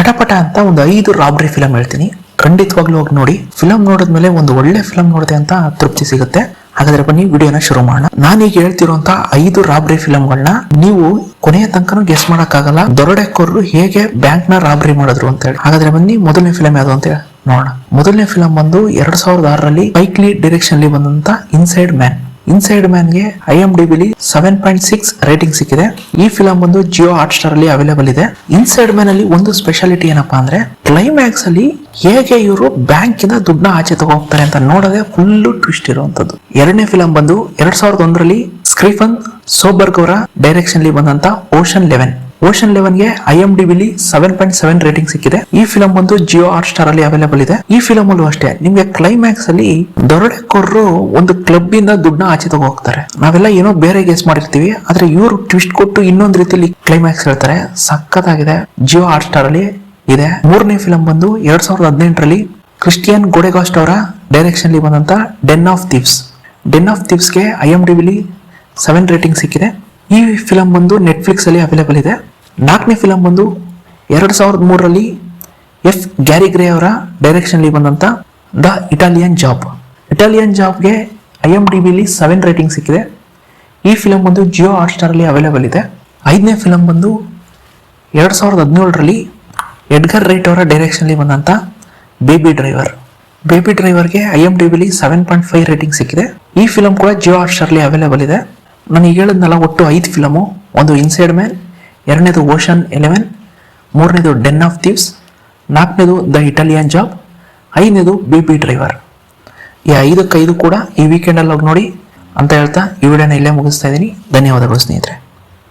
ಚಟಪಟ ಅಂತ ಒಂದು 5 ರಾಬ್ರಿ ಫಿಲಂ ಹೇಳ್ತೀನಿ, ಖಂಡಿತವಾಗ್ಲೂ ಹೋಗಿ ನೋಡಿ. ಫಿಲಂ ನೋಡಿದ್ಮೇಲೆ ಒಂದು ಒಳ್ಳೆ ಫಿಲಂ ನೋಡಿದೆ ಅಂತ ತೃಪ್ತಿ ಸಿಗುತ್ತೆ. ಹಾಗಾದ್ರೆ ಬನ್ನಿ ವಿಡಿಯೋನ ಶುರು ಮಾಡೋಣ. ನಾನೀಗ ಹೇಳ್ತಿರುವಂತ 5 ರಾಬ್ರಿ ಫಿಲಂಗಳನ್ನ ನೀವು ಕೊನೆಯ ತನಕನೂ ಗೆಸ್ ಮಾಡಕ್ಕಾಗಲ್ಲ, ದರೋಡೆಕೋರರು ಹೇಗೆ ಬ್ಯಾಂಕ್ ನ ರಾಬ್ರಿ ಮಾಡಿದ್ರು ಅಂತ ಹೇಳಿ. ಹಾಗಾದ್ರೆ ಬನ್ನಿ ಮೊದಲನೇ ಫಿಲಂ ಯಾವುದು ಅಂತ ನೋಡೋಣ. ಮೊದಲನೇ ಫಿಲಂ ಬಂದು 2006ರಲ್ಲಿ ಸ್ಪೈಕ್ ಲೀ ಡೈರೆಕ್ಷನ್ ಅಲ್ಲಿ ಬಂದಂತ ಇನ್ಸೈಡ್ ಮ್ಯಾನ್. ಇನ್ಸೈಡ್ ಮ್ಯಾನ್ ಗೆ IMDb 7.6 ರೇಟಿಂಗ್ ಸಿಕ್ಕಿದೆ. ಈ ಫಿಲಂ ಬಂದು ಜಿಯೋ ಹಾಟ್ ಸ್ಟಾರ್ ಅಲ್ಲಿ ಅವೈಲೇಬಲ್ ಇದೆ. ಇನ್ಸೈಡ್ ಮ್ಯಾನ್ ಅಲ್ಲಿ ಒಂದು ಸ್ಪೆಷಾಲಿಟಿ ಏನಪ್ಪಾ ಅಂದ್ರೆ ಕ್ಲೈಮ್ಯಾಕ್ಸ್ ಅಲ್ಲಿ ಹೇಗೆ ಇವರು ಬ್ಯಾಂಕ್ ಇಂದ ದುಡ್ಡನ್ನ ಆಚೆ ತಗೋಗ್ತಾರೆ ಅಂತ ನೋಡೋದೇ ಫುಲ್ ಟ್ವಿಸ್ಟ್ ಇರುವಂತದ್ದು. ಎರಡನೇ ಫಿಲಂ ಬಂದು 2001ರಲ್ಲಿ ಸ್ಟೀಫನ್ ಸೋಬರ್ಗ್ ಅವರ ಡೈರೆಕ್ಷನ್ ಅಲ್ಲಿ ಬಂದಂತ ಓಷನ್ 11. ಓಷನ್ 11 ಗೆ IMDb 7.7 ರೇಟಿಂಗ್ ಸಿಕ್ಕಿದೆ. ಈ ಫಿಲಂ ಬಂದು ಜಿಯೋ ಹಾಟ್ ಸ್ಟಾರ್ ಅಲ್ಲಿ ಅವೈಲೇಬಲ್ ಇದೆ. ಈ ಫಿಲಂ ಅಲ್ಲೂ ಅಷ್ಟೇ ನಿಮ್ಗೆ ಕ್ಲೈಮ್ಯಾಕ್ಸ್ ಅಲ್ಲಿ ದರೋಡೆಕೋರರು ಒಂದು ಕ್ಲಬ್ ಇಂದ ದುಡ್ಡನ್ನ ಆಚೆ ತಗೋ ಹೋಗ್ತಾರೆ. ನಾವೆಲ್ಲ ಏನೋ ಬೇರೆ ಗೆಸ್ ಮಾಡಿರ್ತೀವಿ, ಆದ್ರೆ ಇವರು ಟ್ವಿಸ್ಟ್ ಕೊಟ್ಟು ಇನ್ನೊಂದ್ ರೀತಿಯಲ್ಲಿ ಕ್ಲೈಮ್ಯಾಕ್ಸ್ ಹೇಳ್ತಾರೆ. ಸಖತ್ತಾಗಿದೆ, ಜಿಯೋ ಹಾಟ್ ಸ್ಟಾರ್ ಅಲ್ಲಿ ಇದೆ. ಮೂರನೇ ಫಿಲಂ ಬಂದು 2018ರಲ್ಲಿ ಕ್ರಿಸ್ಟಿಯನ್ ಗೋಡೆಗಾಸ್ಟ್ ಅವರ ಡೈರೆಕ್ಷನ್ ಅಲ್ಲಿ ಬಂದಂತ Den of Thieves. Den of Thieves ಗೆ IMDb 7 ರೇಟಿಂಗ್ ಸಿಕ್ಕಿದೆ. ಈ ಫಿಲಂ ಬಂದು ನೆಟ್ಫ್ಲಿಕ್ಸ್ ಅಲ್ಲಿ ಅವೈಲೇಬಲ್ ಇದೆ. ನಾಲ್ಕನೇ ಫಿಲಂ ಬಂದು 2003ರಲ್ಲಿ ಗ್ಯಾರಿ ಗ್ರೇ ಅವರ ಡೈರೆಕ್ಷನ್ ಅಲ್ಲಿ ಬಂದಂತ ದ ಇಟಾಲಿಯನ್ ಜಾಬ್. ಇಟಾಲಿಯನ್ ಜಾಬ್ಗೆ IMDb 7 ರೇಟಿಂಗ್ ಸಿಕ್ಕಿದೆ. ಈ ಫಿಲಂ ಬಂದು ಜಿಯೋ ಹಾಟ್ ಸ್ಟಾರ್ ಅಲ್ಲಿ ಅವೈಲೇಬಲ್ ಇದೆ. ಐದನೇ ಫಿಲಂ ಬಂದು 2017ರಲ್ಲಿ ಎಡ್ಗರ್ ರೈಟ್ ಅವರ ಡೈರೆಕ್ಷನ್ ಅಲ್ಲಿ ಬಂದಂತ ಬೇಬಿ ಡ್ರೈವರ್. ಬೇಬಿ ಡ್ರೈವರ್ಗೆ IMDb 7.5 ರೇಟಿಂಗ್ ಸಿಕ್ಕಿದೆ. ಈ ಫಿಲಂ ಕೂಡ ಜಿಯೋ ಹಾಟ್ ಸ್ಟಾರ್ ಅಲ್ಲಿ ಅವೈಲೇಬಲ್ ಇದೆ. ನಾನು ಈಗ ಹೇಳಿದ್ನಲ್ಲ, ಒಟ್ಟು 5 ಫಿಲಮು. ಒಂದು ಇನ್ಸೈಡ್ ಮ್ಯಾನ್, ಎರಡನೇದು ಓಷನ್ 11, ಮೂರನೇದು ಡೆನ್ ಆಫ್ ಥೀವ್ಸ್, ನಾಲ್ಕನೇದು ದ ಇಟಾಲಿಯನ್ ಜಾಬ್, ಐದನೇದು ಬೇಬಿ ಡ್ರೈವರ್. ಈ 5 ಕೂಡ ಈ ವೀಕೆಂಡಲ್ಲಿ ಹೋಗಿ ನೋಡಿ ಅಂತ ಹೇಳ್ತಾ ಈ ವಿಡಿಯೋನ ಇಲ್ಲೇ ಮುಗಿಸ್ತಾ ಇದ್ದೀನಿ. ಧನ್ಯವಾದಗಳು ಸ್ನೇಹಿತರೆ.